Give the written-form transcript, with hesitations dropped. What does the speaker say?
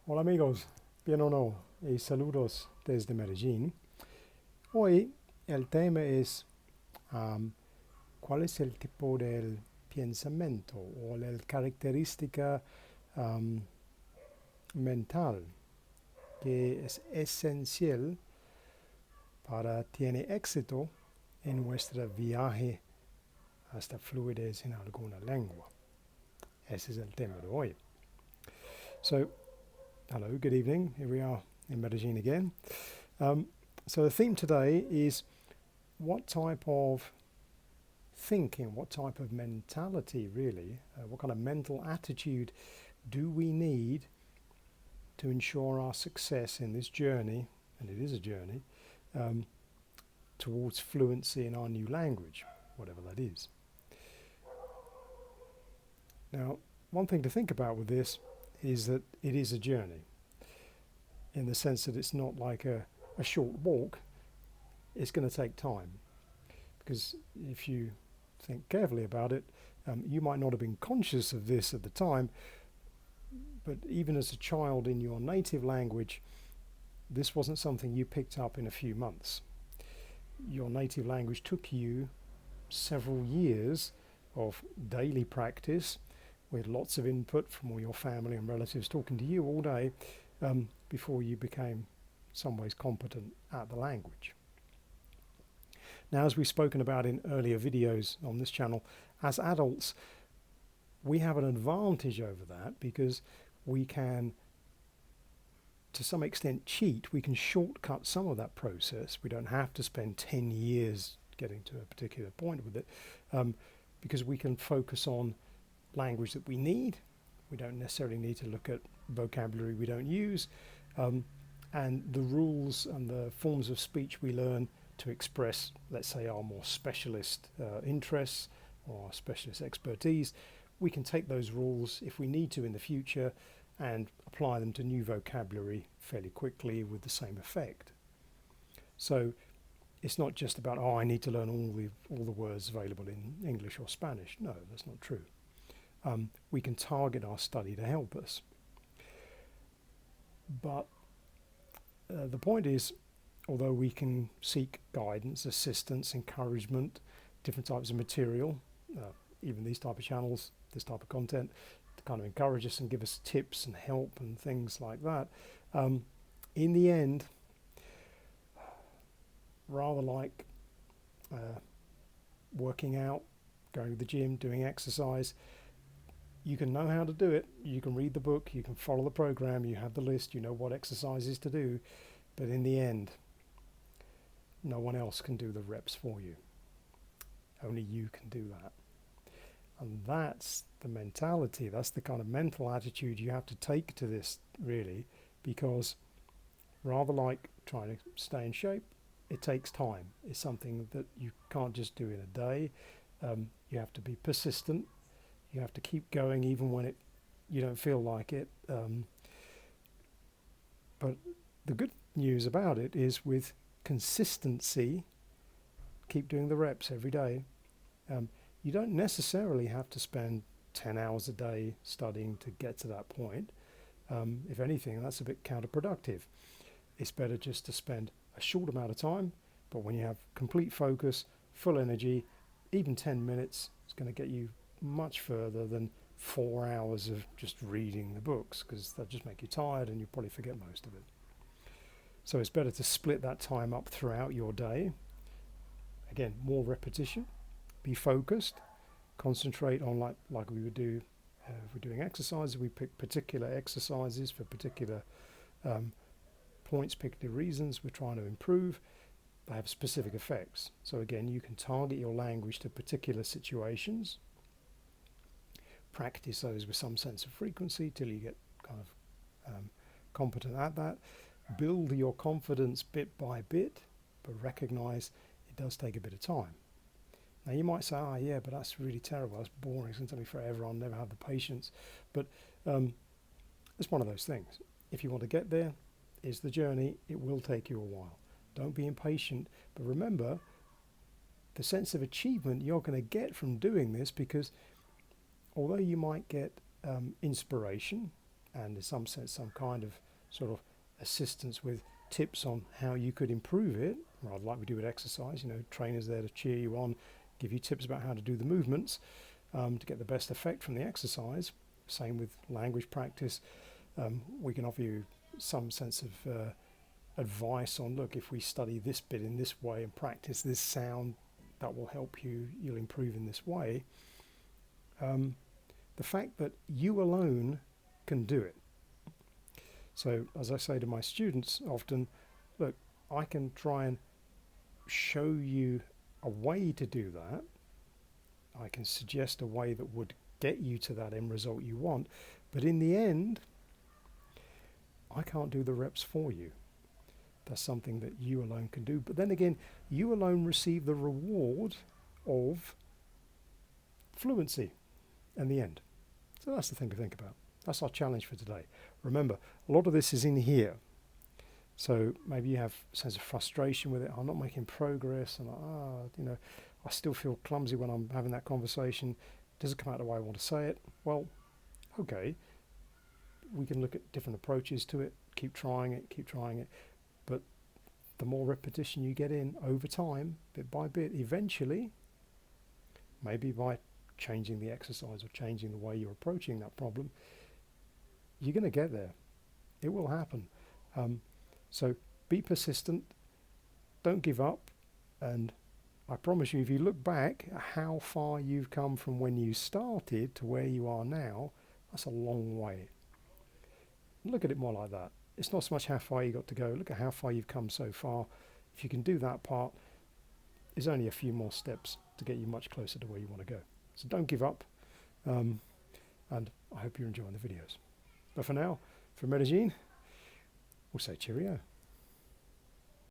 Hola amigos, bien o no, y saludos desde Medellín. Hoy el tema es cuál es el tipo del pensamiento o la característica am, mental que es esencial para tener éxito en nuestro viaje hasta fluidez en alguna lengua. Ese es el tema de hoy. So, hello, good evening. Here we are in Medellin again. Um, so the theme today is what type of thinking, what type of mentality really, what kind of mental attitude do we need to ensure our success in this journey, and it is a journey, um, towards fluency in our new language, whatever that is. Now, one thing to think about with this is that it is a journey in the sense that it's not like a short walk, it's going to take time. Because if you think carefully about it, you might not have been conscious of this at the time, but even as a child in your native language, this wasn't something you picked up in a few months. Your native language took you several years of daily practice with lots of input from all your family and relatives talking to you all day before you became, in some ways, competent at the language. Now, as we've spoken about in earlier videos on this channel, as adults, we have an advantage over that because we can, to some extent, cheat. We can shortcut some of that process. We don't have to spend 10 years getting to a particular point with it because we can focus on language that we need. We don't necessarily need to look at vocabulary we don't use, and the rules and the forms of speech we learn to express, let's say, our more specialist interests or our specialist expertise. We can take those rules if we need to in the future and apply them to new vocabulary fairly quickly with the same effect. So it's not just about, oh, I need to learn all the words available in English or Spanish. No, that's not true. We can target our study to help us. But the point is, although we can seek guidance, assistance, encouragement, different types of material, even these type of channels, this type of content, to kind of encourage us and give us tips and help and things like that, in the end, rather like working out, going to the gym, doing exercise, you can know how to do it, you can read the book, you can follow the program, you have the list, you know what exercises to do, but in the end, no one else can do the reps for you. Only you can do that. And that's the mentality, that's the kind of mental attitude you have to take to this, really, because rather like trying to stay in shape, it takes time. It's something that you can't just do in a day. You have to be persistent. You have to keep going even when you don't feel like it. But the good news about it is with consistency, keep doing the reps every day. You don't necessarily have to spend 10 hours a day studying to get to that point. If anything, that's a bit counterproductive. It's better just to spend a short amount of time, but when you have complete focus, full energy, even 10 minutes is going to get you much further than 4 hours of just reading the books, because they'll just make you tired and you probably forget most of it. So it's better to split that time up throughout your day. Again, more repetition, be focused, concentrate on like we would do if we're doing exercises. We pick particular exercises for particular points, particular reasons we're trying to improve. They have specific effects. So again, you can target your language to particular situations, practice those with some sense of frequency till you get kind of competent at that. Build your confidence bit by bit, but recognize it does take a bit of time. Now you might say, yeah, but that's really terrible, that's boring, it's going to take me forever, I'll never have the patience. But it's one of those things. If you want to get there, it's the journey, it will take you a while. Don't be impatient, but remember the sense of achievement you're going to get from doing this, because although you might get inspiration and in some sense some kind of sort of assistance with tips on how you could improve it, rather like we do with exercise. You know, trainers there to cheer you on, give you tips about how to do the movements to get the best effect from the exercise. Same with language practice. We can offer you some sense of advice on, look, if we study this bit in this way and practice this sound, that will help you, you'll improve in this way. The fact that you alone can do it. So as I say to my students often, look, I can try and show you a way to do that. I can suggest a way that would get you to that end result you want, but in the end, I can't do the reps for you. That's something that you alone can do. But then again, you alone receive the reward of fluency in the end. So that's the thing to think about. That's our challenge for today. Remember, a lot of this is in here. So maybe you have a sense of frustration with it. I'm not making progress, and I still feel clumsy when I'm having that conversation. It doesn't come out the way I want to say it. Well, okay. We can look at different approaches to it. Keep trying it. But the more repetition you get in over time, bit by bit, eventually, maybe by changing the exercise or changing the way you're approaching that problem, you're going to get there. It will happen. So be persistent. Don't give up. And I promise you, if you look back at how far you've come from when you started to where you are now, that's a long way. Look at it more like that. It's not so much how far you got to go. Look at how far you've come so far. If you can do that part, there's only a few more steps to get you much closer to where you want to go. So don't give up. And I hope you're enjoying the videos. But for now, from Medellin, we'll say cheerio.